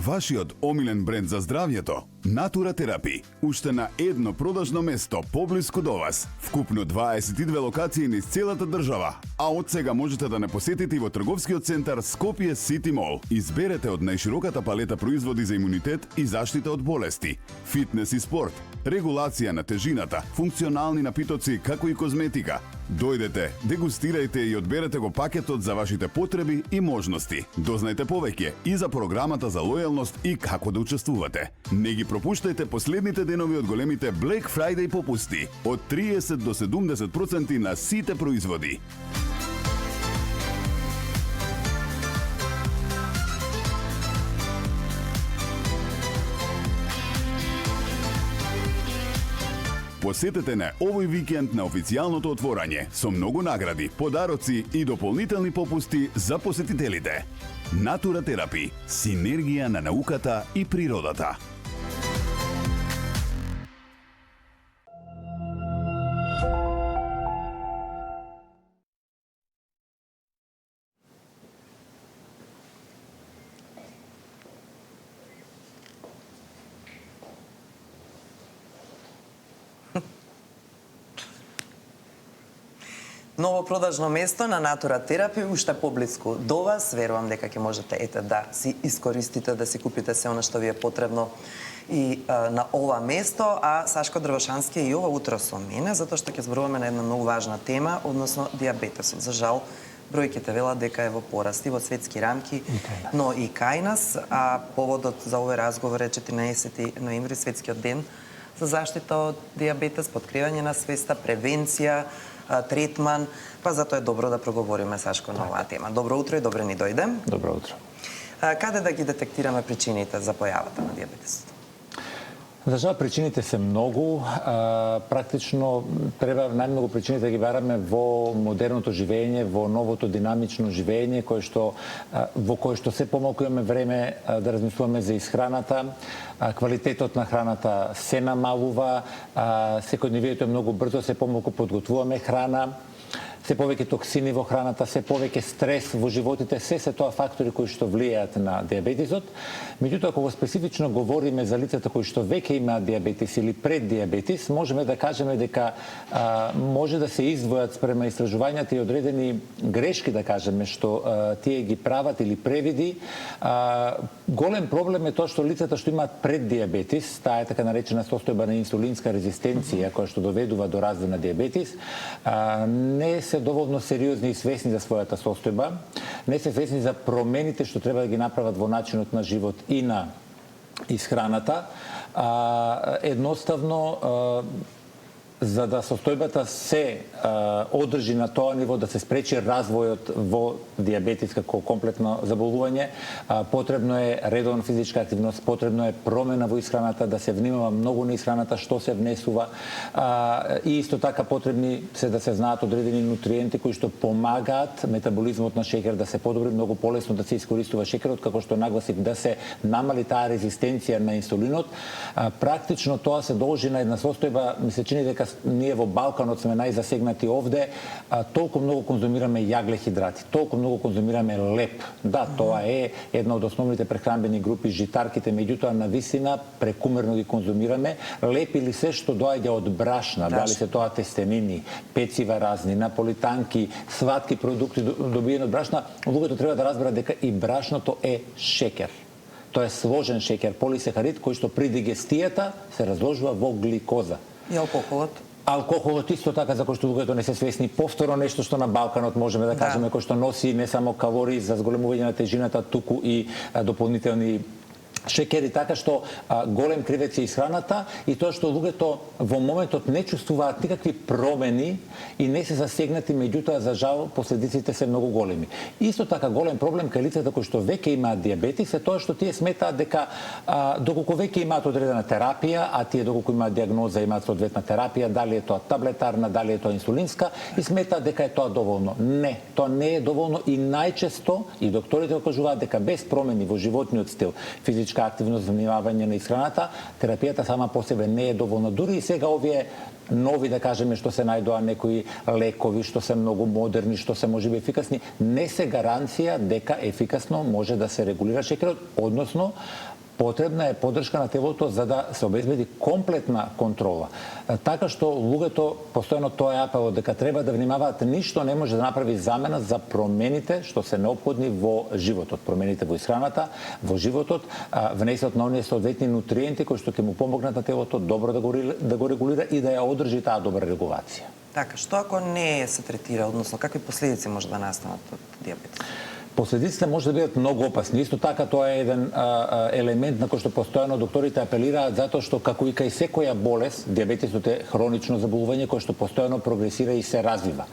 Вашиот омилен бренд за здравјето, Натура Терапи, уште на едно продажно место поблиску до вас. Вкупно 22 локации низ целата држава, а од сега можете да не посетите и во трговскиот центар Скопје Сити Мол. Изберете од најшироката палета производи за имунитет и заштита од болести, фитнес и спорт, регулација на тежината, функционални напитоци како и козметика. Дојдете, дегустирајте и одберете го пакетот за вашите потреби и можности. Дознајте повеќе и за програмата за лојалност и како да учествувате. Не ги пропуштајте последните денови од големите Black Friday попусти, од 30 до 70% на сите производи. Посетете не овој викенд на официјалното отворање со многу награди, подароци и дополнителни попусти за посетителите. Натура Терапи – синергија на науката и природата. Ново продажно место на Натура Терапи, уште поблиску до вас. Верувам дека ќе можете да си искористите, да си купите се она што ви е потребно и на ова место. А Сашко Дрвошански е и ова утро со мене, затоа што ќе зборуваме на една многу важна тема, односно дијабетесот. За жал, бројките велат дека е во порасти во светски рамки, но и кај нас. А поводот за овој разговор е 14 ноември, светскиот ден за заштита од дијабетес, подкривање на свеста, превенција, третман, па затоа е добро да проговориме, Сашко, на оваа тема. Добро утро и добре ни дојде. Добро утро. Каде да ги детектираме причините за појавата на дијабетесот? За жал, причините се многу. Практично треба најмногу причините да ги бараме во модерното живење, во новото динамично живење, во кое што се помалку имаме време да размислуваме за исхраната. Квалитетот на храната се намалува, секојдневието е многу брзо, се помалку подготвуваме храна, се повеќе токсини во храната, се повеќе стрес во животите, се тоа фактори кои што влијаат на дијабетесот. Меѓутоа, кога специфично говориме за лицата кои што веќе имаат дијабетес или пред дијабетес, можеме да кажеме дека може да се издвојат спрема истражувањата и одредени грешки, да кажеме, што тие ги прават или превиди. Голем проблем е тоа што лицата што имаат пред дијабетес, таа е така наречена состојба на инсулинска резистенција, која што доведува до развој на дијабетес, не се доволно сериозни и свесни за својата состојба, не се свесни за промените што треба да ги направат во начинот на живот и на исхраната. Едноставно, за да состојбата се одржи на тоа ниво, да се спречи развојот во дијабетес како комплетно заболување, потребно е редовна физичка активност, потребно е промена во исхраната, да се внимава многу на исхраната, што се внесува, и исто така потребни се да се знаат одредени нутриенти кои што помагаат метаболизмот на шеќер да се подобри, многу полесно да се искористува шеќерот, како што нагласив, да се намали таа резистенција на инсулинот. Практично тоа се должи на една состојба, ми се чини дека ние во Балканот сме најзасегнати овде, толку многу конзумираме јаглехидрати, толку многу конзумираме леп. Да, тоа е една од основните прехранбени групи, житарките, меѓутоа на висина прекумерно ги конзумираме. Леп или се што доаѓа од брашна, дали се тоа тестенини, пецива разни, наполитанки, сватки продукти добиени од брашна, луѓето треба да разберат дека и брашното е шеќер. Тоа е сложен шеќер, полисахарид, кој што при дигестијата се разложува во гликоза. И алкохолот? Алкохолот исто така, за кој што луѓето не се свесни. Повторно нешто што на Балканот можеме да кажеме, кој што носи не само калории за зголемување на тежината, туку и дополнителни шеќери, така што голем кривец е исхраната и тоа што луѓето во моментот не чувствуваат никакви промени и не се засегнати, меѓутоа за жал последиците се многу големи. Исто така голем проблем кај лицата кои што веќе имаат дијабетес е тоа што тие сметаат дека доколку веќе имаат одредена терапија, а тие доколку имаат дијагноза имаат соодветна терапија, дали е тоа таблетарна, дали е тоа инсулинска, и сметаат дека е тоа доволно. Не, тоа не е доволно и најчесто и докторите кажуваат дека без промени во животниот стил, физичка активност, внимавање на исхраната, терапијата сама по себе не е доволна. Дури и сега овие нови, да кажеме, што се најдоа некои лекови, што се многу модерни, што се можеби ефикасни, не се гаранција дека ефикасно може да се регулира шеќерот, односно Потребна е поддршка на телото за да се обезбеди комплетна контрола. Така што луѓето постојано тоа е апелот дека треба да внимаваат, ништо не може да направи замена за промените што се неопходни во животот, промените во исхраната, во животот, внесот на оние соодветни нутриенти кои што ќе му помогнат на телото добро да го регулира и да ја одржи таа добра регулација. Така, што ако не се третира, односно какви последици може да настанат од дијабетес? Последиците може да бидат многу опасни. Исто така тоа е еден елемент на кој што постојано докторите апелираат, затоа што како и кај секоја болест, дијабетесот е хронично заболување кое што постојано прогресира и се развива.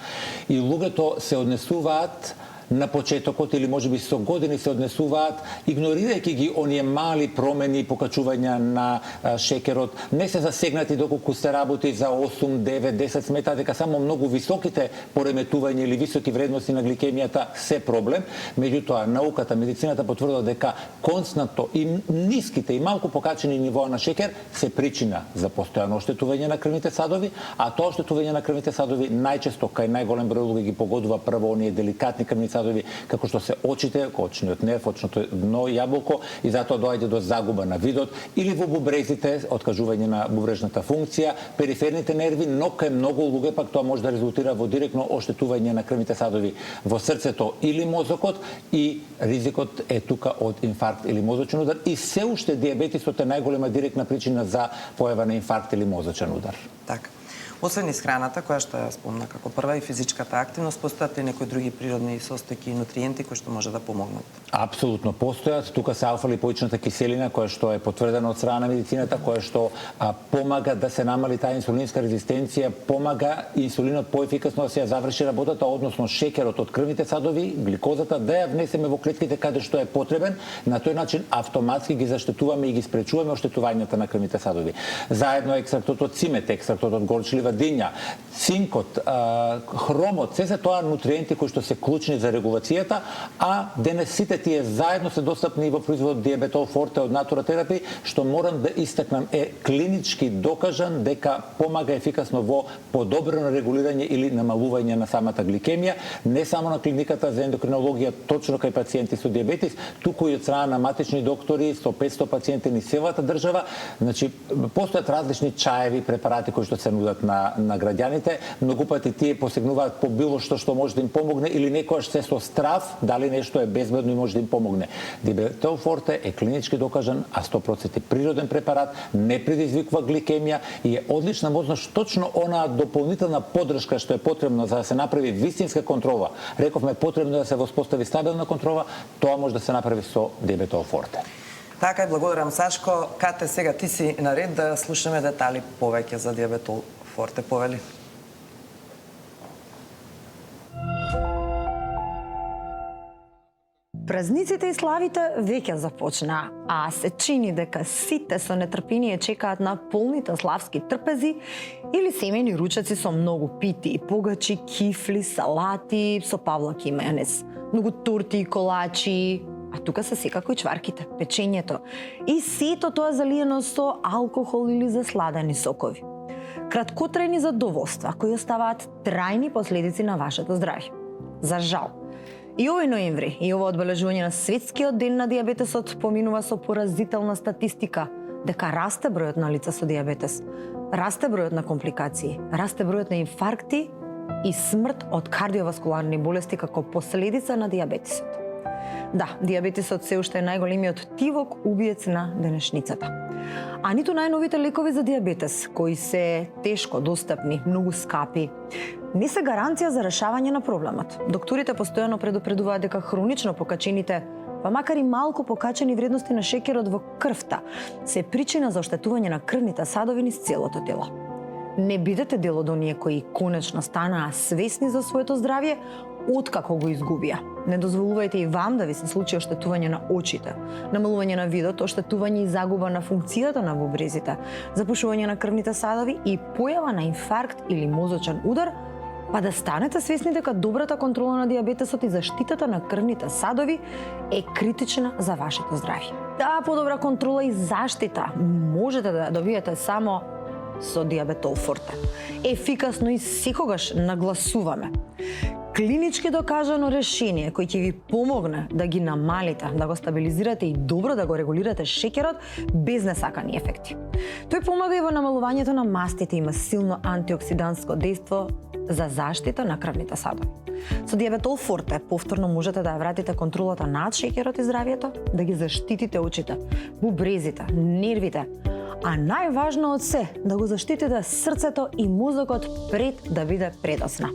И луѓето се однесуваат на почетокот или можеби со години се однесуваат, игнорирајќи ги оние мали промени и покачувања на шекерот, не се засегнати доколку се работи за 8, 9, 10, сметаат дека само многу високите пореметувања или високи вредности на гликемијата се проблем. Меѓутоа, науката, медицината потврдува дека константно и ниските и малку покачени нивоа на шекер се причина за постојано оштетување на крвните садови, а тоа оштетување на крвните садови најчесто кај најголем број луѓе ги погодува прво оние деликатни крвни садови, како што се очите, очниот нерв, очното дно, јаболко, и затоа доаѓа до загуба на видот, или во бубрезите, откажување на бубрежната функција, периферните нерви, но кај многу луѓе пак тоа може да резултира во директно оштетување на крвните садови во срцето или мозокот, и ризикот е тука од инфаркт или мозочен удар, и се уште дијабетесот е најголема директна причина за појава на инфаркт или мозочен удар. Така. Освен исхраната, која што ја спомна како прва, и физичката активност, постојат и некои други природни состојки и нутриенти кои што може да помогнат? Апсолутно постојат. Тука се алфа-липоичната киселина, која што е потврдена од страна на медицината, која што помага да се намали таа инсулинска резистенција, помага инсулинот поефикасно да се ја заврши работата, односно шекерот од крвните садови, гликозата, да ја внесеме во клетките каде што е потребен. На тој начин автоматски ги заштетуваме и ги спречуваме оштетувањата на крвните садови. Заедно екстрактот од цимет, екстрактот од горчлива диња, цинкот, хромот, се тоа нутриенти кои што се клучни за регулацијата, а денес сите тие заедно се достапни во производот Диабетол Форте од Натура Терапи, што морам да истакнам е клинички докажан дека помага ефикасно во подобрено регулирање или намалување на самата гликемија, не само на клиниката за ендокринологија точно кај пациенти со диабетис, туку и од страна на матични доктори со 500 пациенти низ целата држава. Значи, постојат различни чаеви, препарати кои што се нудат на граѓаните. Многу пати тие посегнуваат по било што може да им помогне, или некојаш се со страв дали нешто е безбедно и може да им помогне. Диабетол Форте е клинички докажан, а 100% природен препарат, не предизвикува гликемија и е одлична можност точно онаа дополнителна поддршка што е потребна за да се направи вистинска контрола. Рековме, потребно да се воспостави стабилна контрола, тоа може да се направи со Диабетол Форте. Така и благодарам, Сашко. Кате, сега ти си наред да слушаме детали повеќе за Диабетол Форте. Повели. Празниците и славите веќе започнаа, а се чини дека сите со нетрпение чекаат на полните славски трпези или семени ручеци со многу пити, погачи, кифли, салати со павлак и мајонез, многу торти и колачи, а тука се секако и чварките, печењето, и сето тоа залиено со алкохол или засладени сокови. Краткотрајни задоволства кои оставаат трајни последици на вашето здравје. За жал, и овој ноември, и ово одбележување на Светскиот ден на дијабетесот поминува со поразителна статистика дека расте бројот на лица со дијабетес, расте бројот на компликации, расте бројот на инфаркти и смрт од кардиоваскуларни болести како последица на дијабетесот. Да, дијабетесот се уште е најголемиот тивок убиец на денешницата. А ниту најновите лекови за дијабетес, кои се тешко достапни, многу скапи, не се гаранција за решавање на проблемот. Докторите постојано предупредуваат дека хронично покачените, па макар и малку покачени вредности на шекерот во крвта, се причина за оштетување на крвните садови низ целото тело. Не бидете дел од оние кои конечно станаа свесни за своето здравје откако го изгубија. Не дозволувајте и вам да ви се случи оштетување на очите, намалување на видот, оштетување и загуба на функцијата на бубрезите, запушување на крвните садови и појава на инфаркт или мозочен удар, па да станете свесни дека добрата контрола на дијабетесот и заштитата на крвните садови е критична за вашето здравје. Таа подобра контрола и заштита можете да добиете само со Диабетол Форте. Ефикасно и секогаш нагласуваме. клинички докажано решение кој ќе ви помогне да ги намалите, да го стабилизирате и добро да го регулирате шеќерот без несакани ефекти. Тој помага и во намалувањето на мастите, има силно антиоксидантско дејство за заштита на крвните садови. Со диабетол форте повторно можете да ја вратите контролата над шеќерот и здравието, да ги заштитите очите, бубрезите, нервите, а најважно од се, да го заштитите срцето и мозокот пред да биде предосна.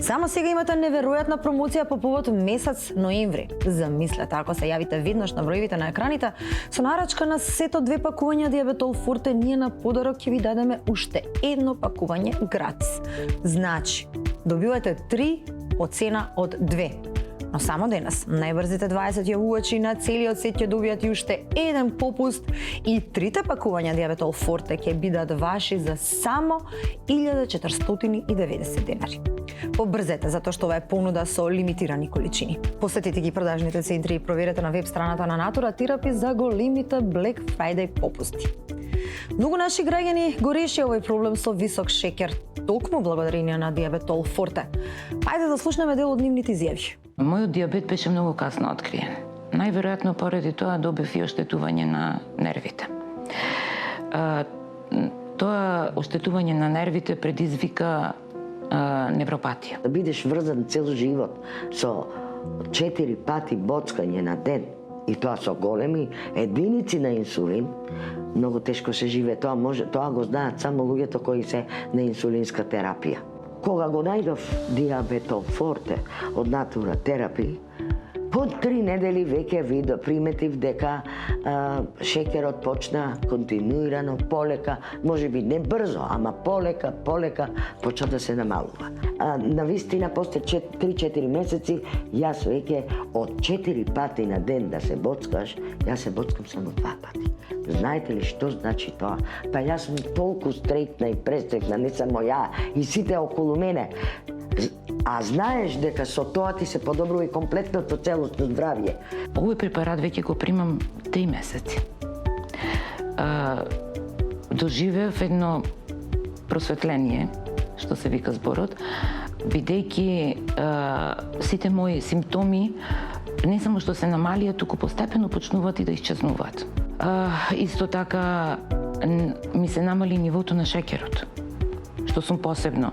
Само сега имате неверојатна промоција по повод месец ноември. Замислете, ако се јавите веднаш на бројвите на екраните, со нарачка на сето 2 пакувања диабетол форте, ние на подарок ќе ви дадеме уште едно пакување гратис. Значи, добивате 3 по цена од 2. Но само денес, најбрзите 20 јавувачи на целиот сет ќе добијат и уште еден попуст и 3 пакувања диабетол форте ќе бидат ваши за само 1490 денари. Побрзете, затоа што ова е понуда со лимитирани количини. Посетете ги продажните центри и проверете на веб страната на Natura Therapy за големите Black Friday попусти. Многу наши граѓани го реши овој проблем со висок шеќер, токму благодарение на диабетол форте. Ајде да слушнеме дел од нивните изјави. Мојот диабет беше многу касно откриен. Најверојатно поради тоа добив и оштетување на нервите. Тоа оштетување на нервите предизвика невропатија. Да бидеш врзан цел живот со 4 пати боцкање на ден и тоа со големи единици на инсулин, многу тешко се живее. Тоа го знаат само луѓето кои се на инсулинска терапија. Кога го најдов диабетол форте од Natura Therapy, по 3 недели веќе приметив дека шеќерот почна континуирано, полека, можеби не брзо, ама полека почна да се намалува. Навистина, после 3-4 месеци, јас веќе од 4 пати на ден да се боцкаш, јас се боцкам само 2 пати. Знаете ли што значи тоа? Па јас сум толку стрекна и престрекна, не само ја, и сите околу мене. А знаеш дека со тоа ти се подобрува и комплетното целосно здравје. Овој препарат веќе го примам 3 месеци. Доживеав едно просветление, што се вика зборот, бидејќи сите мои симптоми не само што се намалија, туку постепено почнуваат и да исчезнуваат. Исто така ми се намали нивото на шеќерот, што сум посебно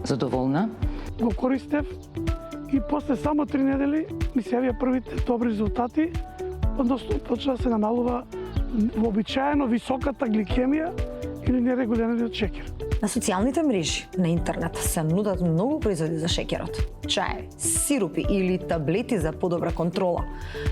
задоволна. Го користев и после само 3 недели ми се јавија првите добри резултати, односно почна да се намалува вообичаено високата гликемија или нерегулираниот шеќер. На социјалните мрежи, на интернет, се нудат многу производи за шеќерот. Чај, сирупи или таблети за подобра контрола.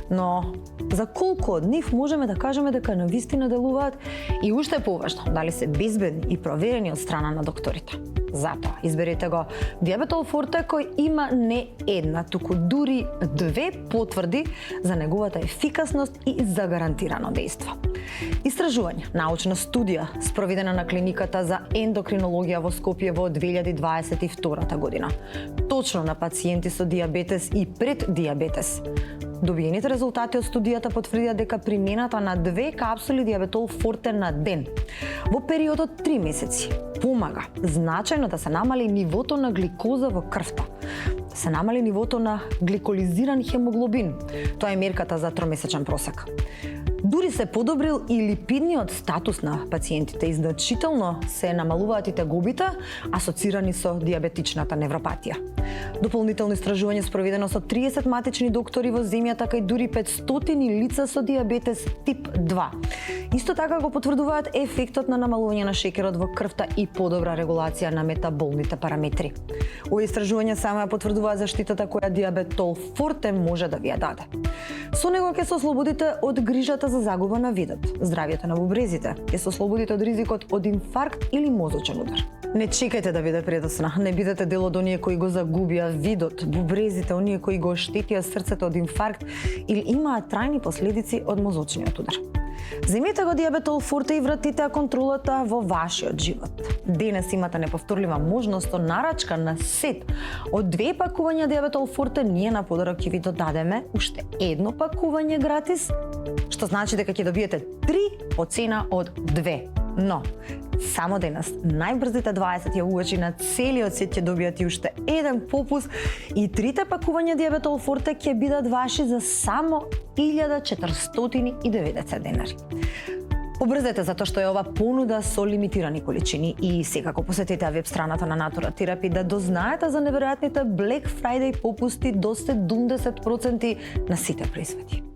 Но за колку од нив можеме да кажеме дека навистина делуваат и уште поважно, дали се безбедни и проверени од страна на докторите. Затоа изберете го диабетол форте кој има не една, туку дури 2 потврди за неговата ефикасност и за гарантирано дејство. Истражување, научна студија спроведена на клиниката за ендокринологија во Скопје во 2022 година. Точно на пациенти со диабетес и преддиабетес. Добиените резултати од студијата потврдија дека примената на 2 капсули диабетол форте на ден во период од 3 месеци помага значајно да се намали нивото на гликоза во крвта, да се намали нивото на гликолизиран хемоглобин. Тоа е мерката за тромесечен просек. Дури се подобрил и липидниот статус на пациентите и значително се намалуваат и тегобите асоцирани со диабетичната невропатија. Дополнително истражување спроведено со 30 матични доктори во земјата, кај дури 500 лица со диабетес тип 2. Исто така го потврдуваат ефектот на намалување на шеќерот во крвта и подобра регулација на метаболните параметри. Овие истражувања само ја потврдуваат заштитата која диабетол форте може да ви ја даде. Со него ќе се ослободите од грижата за загуба на видот, здравјето на бубрезите, ќе се ослободите од ризикот од инфаркт или мозочен удар. Не чекајте да биде предосна, не бидете дел од оние кои го загубија видот, бубрезите, оние кои го оштетија срцето од инфаркт или имаат трајни последици од мозочниот удар. Земете го диабетол форте и вратите контролата во вашиот живот. Денес имате неповторлива можност со нарачка на сет од 2 пакувања диабетол форте, ние на подарок ќе ви додадеме уште едно пакување гратис, што значи дека ќе добиете 3 по цена од 2. Но, само денес, најбрзите 20 ја уачи на целиот свет ќе добијат и уште еден попуст и 3 пакувања Диабетол Форте ќе бидат ваши за само 1490 денари. Побрзете затоа што е ова понуда со лимитирани количини и секако посетете веб страната на Natura Therapy да дознаете за неверојатните Black Friday попусти до 70% на сите производи.